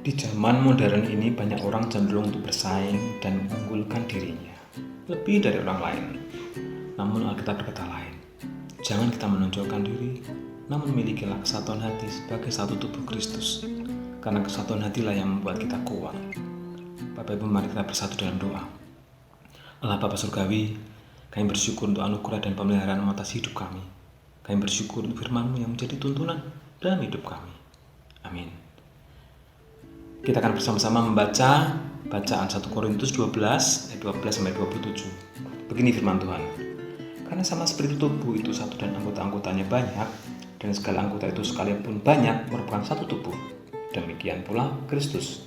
Di zaman modern ini banyak orang cenderung untuk bersaing dan mengunggulkan dirinya lebih dari orang lain. Namun Alkitab berkata lain. Jangan kita menonjolkan diri, namun milikilah kesatuan hati sebagai satu tubuh Kristus. Karena kesatuan hatilah yang membuat kita kuat. Bapak Ibu, mari kita bersatu dalam doa. Allah Bapa Surgawi, kami bersyukur untuk anugerah dan pemeliharaan atas hidup kami. Kami bersyukur untuk firman-Mu yang menjadi tuntunan dalam hidup kami. Amin. Kita akan bersama-sama membaca bacaan 1 Korintus 12 ayat 12-27. Begini firman Tuhan. Karena sama seperti tubuh itu satu dan anggota-anggotanya banyak, dan segala anggota itu sekalipun banyak merupakan satu tubuh. Demikian pula Kristus.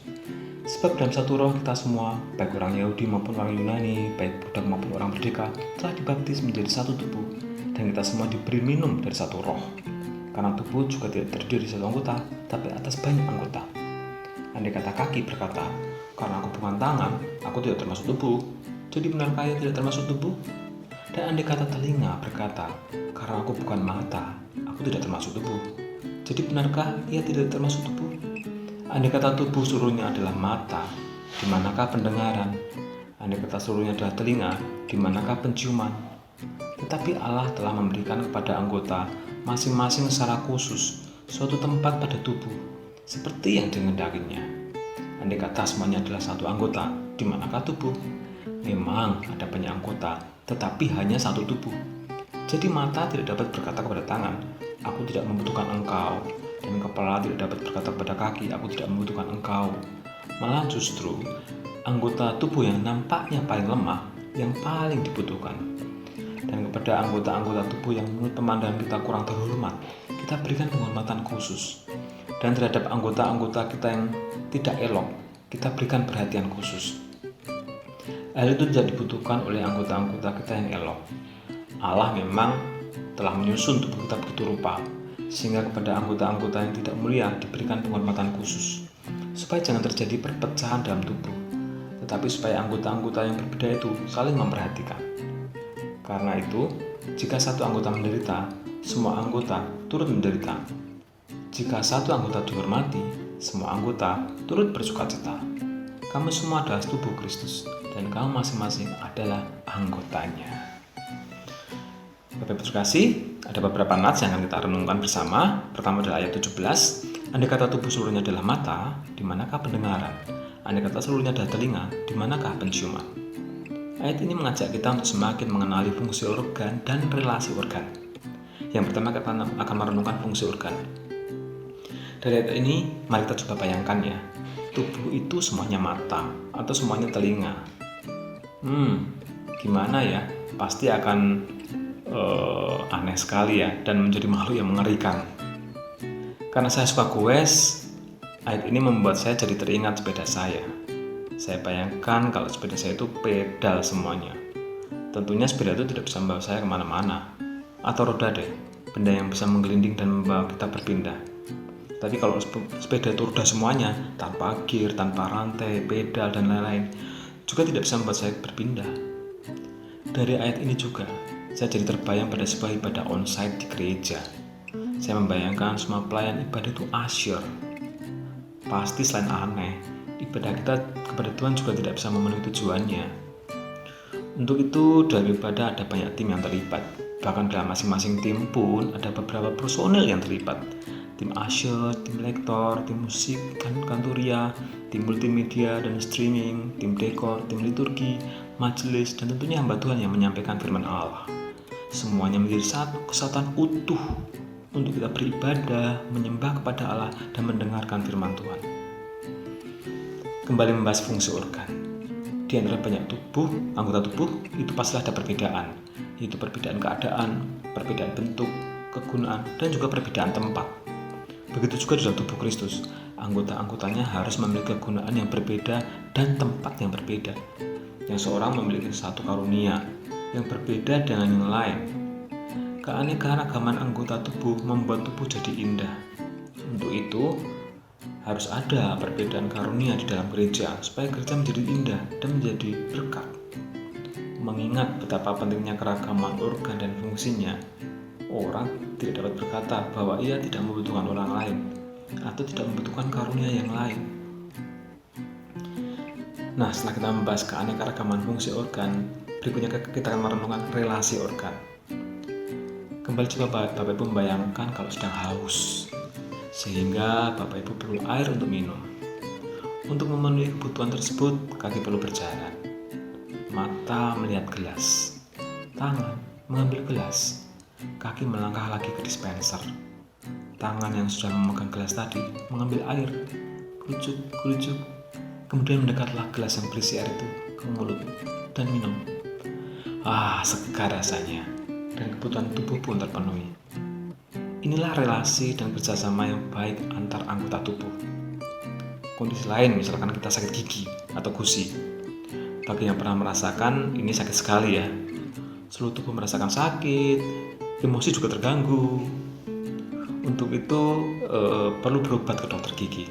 Sebab dalam satu roh kita semua, baik orang Yahudi maupun orang Yunani, baik budak maupun orang merdeka, telah dibaptis menjadi satu tubuh, dan kita semua diberi minum dari satu roh. Karena tubuh juga tidak terdiri dari satu anggota, tapi atas banyak anggota. Andai kata kaki berkata, karena aku bukan tangan, aku tidak termasuk tubuh. Jadi benarkah ia tidak termasuk tubuh? Dan andai kata telinga berkata, karena aku bukan mata, aku tidak termasuk tubuh. Jadi benarkah ia tidak termasuk tubuh? Andai kata tubuh seluruhnya adalah mata, di manakah pendengaran? Andai kata seluruhnya adalah telinga, di manakah penciuman? Tetapi Allah telah memberikan kepada anggota masing-masing secara khusus suatu tempat pada tubuh, seperti yang dikehendakinya. Andai kata semuanya adalah satu anggota, di manakah tubuh? Memang ada banyak anggota, tetapi hanya satu tubuh. Jadi mata tidak dapat berkata kepada tangan, aku tidak membutuhkan engkau. Dan kepala tidak dapat berkata kepada kaki, aku tidak membutuhkan engkau. Malah justru anggota tubuh yang nampaknya paling lemah, yang paling dibutuhkan. Dan kepada anggota-anggota tubuh yang menurut pemandangan kita kurang terhormat, kita berikan penghormatan khusus. Dan terhadap anggota-anggota kita yang tidak elok, kita berikan perhatian khusus. Hal itu tidak dibutuhkan oleh anggota-anggota kita yang elok. Allah memang telah menyusun tubuh kita begitu rupa, sehingga kepada anggota-anggota yang tidak mulia diberikan penghormatan khusus, supaya jangan terjadi perpecahan dalam tubuh, tetapi supaya anggota-anggota yang berbeda itu saling memperhatikan. Karena itu, jika satu anggota menderita, semua anggota turut menderita. Jika satu anggota dihormati, semua anggota turut bersukacita. Kamu semua adalah tubuh Kristus, dan kamu masing-masing adalah anggotanya. Bapak Ibu terkasih, ada beberapa nats yang akan kita renungkan bersama. Pertama adalah ayat 17. Andai kata tubuh seluruhnya adalah mata, di manakah pendengaran? Andai kata seluruhnya adalah telinga, di manakah penciuman? Ayat ini mengajak kita untuk semakin mengenali fungsi organ dan relasi organ. Yang pertama kita akan merenungkan fungsi organ. Dari ayat ini, mari kita coba bayangkan ya, tubuh itu semuanya mata atau semuanya telinga. Gimana ya? Pasti akan aneh sekali ya, dan menjadi makhluk yang mengerikan. Karena saya suka goes, ayat ini membuat saya jadi teringat sepeda saya. Saya bayangkan kalau sepeda saya itu pedal semuanya. Tentunya sepeda itu tidak bisa membawa saya kemana-mana. Atau roda deh, benda yang bisa menggelinding dan membawa kita berpindah. Tapi kalau sepeda itu roda semuanya, tanpa gear, tanpa rantai, pedal, dan lain-lain, juga tidak bisa membuat saya berpindah. Dari ayat ini juga, saya jadi terbayang pada sebuah ibadah onsite di gereja. Saya membayangkan semua pelayan ibadah itu asyik. Pasti selain aneh, ibadah kita kepada Tuhan juga tidak bisa memenuhi tujuannya. Untuk itu, dalam ibadah ada banyak tim yang terlibat. Bahkan dalam masing-masing tim pun ada beberapa personel yang terlibat. Tim asyik, tim lektor, tim musik, kantoria, tim multimedia dan streaming, tim dekor, tim liturgi, majelis, dan tentunya hamba Tuhan yang menyampaikan firman Allah. Semuanya menjadi satu kesatuan utuh untuk kita beribadah, menyembah kepada Allah, dan mendengarkan firman Tuhan. Kembali membahas fungsi organ. Di antara banyak anggota tubuh, itu pasti ada perbedaan, yaitu perbedaan keadaan, perbedaan bentuk, kegunaan, dan juga perbedaan tempat. Begitu juga di dalam tubuh Kristus, anggota-anggotanya harus memiliki kegunaan yang berbeda dan tempat yang berbeda. Yang seorang memiliki satu karunia yang berbeda dengan yang lain. Keanekaragaman anggota tubuh membuat tubuh jadi indah. Untuk itu, harus ada perbedaan karunia di dalam gereja supaya gereja menjadi indah dan menjadi berkat. Mengingat betapa pentingnya keragaman organ dan fungsinya, orang tidak dapat berkata bahwa ia tidak membutuhkan orang lain atau tidak membutuhkan karunia yang lain. Nah, setelah kita membahas keanekaragaman fungsi organ, berikutnya kita akan merenungkan relasi organ. Kembali coba Bapak Ibu membayangkan kalau sedang haus, sehingga Bapak Ibu perlu air untuk minum. Untuk memenuhi kebutuhan tersebut, kaki perlu berjalan, mata melihat gelas, tangan mengambil gelas, kaki melangkah lagi ke dispenser. Tangan yang sudah memegang gelas tadi mengambil air, kerucuk, kemudian mendekatlah gelas yang berisi air itu ke mulut dan minum. Segar rasanya, dan kebutuhan tubuh pun terpenuhi. Inilah relasi dan kerjasama yang baik antar anggota tubuh. Kondisi lain, misalkan kita sakit gigi atau gusi. Bagi yang pernah merasakan, ini sakit sekali ya. Seluruh tubuh merasakan sakit, emosi juga terganggu. Untuk itu perlu berobat ke dokter gigi.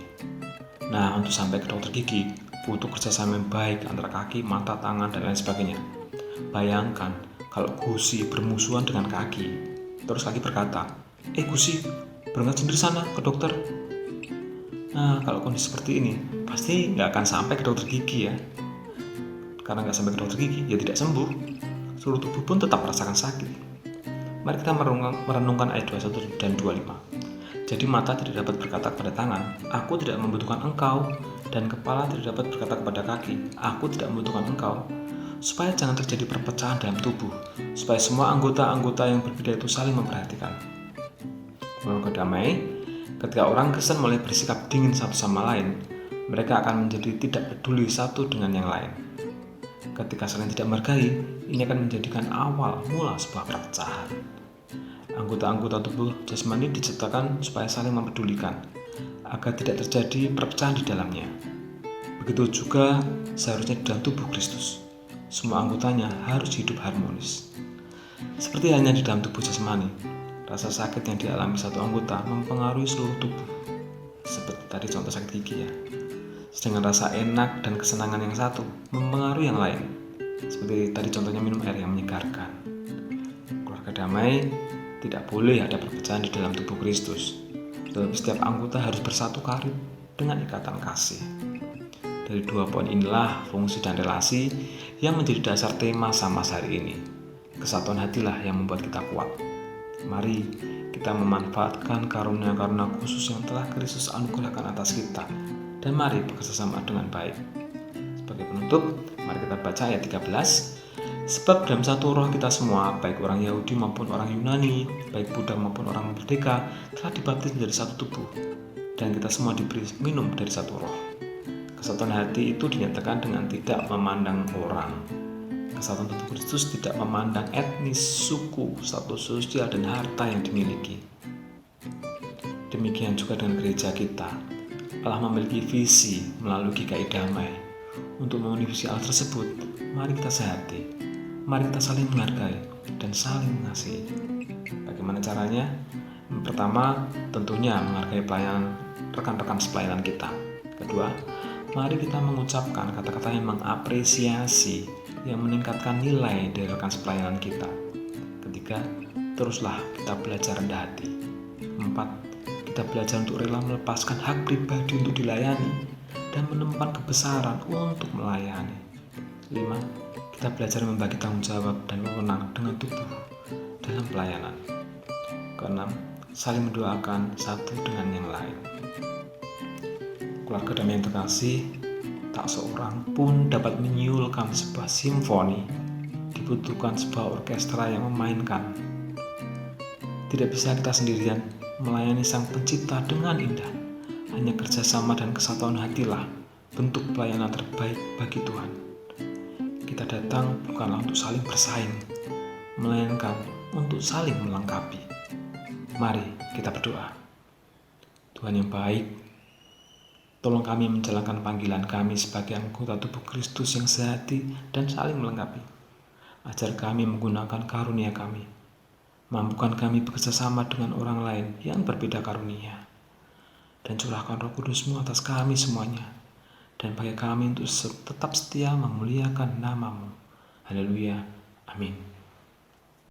Nah, untuk sampai ke dokter gigi butuh kerjasama yang baik antara kaki, mata, tangan, dan lain sebagainya. Bayangkan kalau gusi bermusuhan dengan kaki, terus kaki berkata, gusi, berangkat sendiri sana ke dokter. Nah, kalau kondisi seperti ini pasti nggak akan sampai ke dokter gigi ya. Karena nggak sampai ke dokter gigi, ya tidak sembuh. Seluruh tubuh pun tetap merasakan sakit. Mari kita merenungkan ayat 21 dan 25. Jadi mata tidak dapat berkata kepada tangan, aku tidak membutuhkan engkau, dan kepala tidak dapat berkata kepada kaki, aku tidak membutuhkan engkau, supaya jangan terjadi perpecahan dalam tubuh, supaya semua anggota-anggota yang berbeda itu saling memperhatikan. Keluarga damai, ketika orang Kristen mulai bersikap dingin satu sama lain, mereka akan menjadi tidak peduli satu dengan yang lain. Ketika saling tidak menghargai, ini akan menjadikan awal mula sebuah perpecahan. Anggota-anggota tubuh jasmani diciptakan supaya saling mempedulikan, agar tidak terjadi perpecahan di dalamnya. Begitu juga seharusnya di dalam tubuh Kristus. Semua anggotanya harus hidup harmonis. Seperti halnya di dalam tubuh jasmani, rasa sakit yang dialami satu anggota mempengaruhi seluruh tubuh. Seperti tadi contoh sakit gigi ya. Sedangkan rasa enak dan kesenangan yang satu mempengaruhi yang lain. Seperti tadi contohnya minum air yang menyegarkan. Keluarga damai tidak boleh ada perpecahan di dalam tubuh Kristus. Tetapi setiap anggota harus bersatu karib dengan ikatan kasih. Dari dua poin inilah fungsi dan relasi yang menjadi dasar tema Samas hari ini. Kesatuan hatilah yang membuat kita kuat. Mari kita memanfaatkan karunia-karunia khusus yang telah Kristus anugerahkan atas kita, dan mari bekerjasama dengan baik. Sebagai penutup, mari kita baca ayat 13. Sebab dalam satu roh kita semua, baik orang Yahudi maupun orang Yunani, baik budak maupun orang merdeka, telah dibaptis menjadi satu tubuh, dan kita semua diberi minum dari satu roh. Kesatuan hati itu dinyatakan dengan tidak memandang orang. Kesatuan tubuh Kristus tidak memandang etnis, suku, status sosial, dan harta yang dimiliki. Demikian juga dengan gereja kita. Allah memiliki visi melalui GKI Damai. Untuk memenuhi visi Allah tersebut, mari kita sehati. Mari kita saling menghargai dan saling mengasihi. Bagaimana caranya? Pertama, tentunya menghargai pelayanan rekan-rekan sepelayanan kita. Kedua, mari kita mengucapkan kata-kata yang mengapresiasi, yang meningkatkan nilai dari rekan sepelayanan kita. Ketiga, teruslah kita belajar rendah hati. 4, kita belajar untuk rela melepaskan hak pribadi untuk dilayani dan menemukan kebesaran untuk melayani. 5, kita belajar membagi tanggung jawab dan wewenang dengan tubuh dalam pelayanan. Keenam, saling mendoakan satu dengan yang lain. Keluarga damai yang terkasih, tak seorang pun dapat menyiulkan sebuah simfoni. Dibutuhkan sebuah orkestra yang memainkan. Tidak bisa kita sendirian melayani Sang Pencipta dengan indah. Hanya kerjasama dan kesatuan hatilah bentuk pelayanan terbaik bagi Tuhan. Kita datang bukanlah untuk saling bersaing, melainkan untuk saling melengkapi. Mari kita berdoa. Tuhan yang baik, tolong kami menjalankan panggilan kami sebagai anggota tubuh Kristus yang sehati dan saling melengkapi. Ajar kami menggunakan karunia kami. Mampukan kami bekerjasama dengan orang lain yang berbeda karunia. Dan curahkan Roh Kudus-Mu atas kami semuanya. Dan bagi kami untuk tetap setia memuliakan nama-Mu. Haleluya. Amin.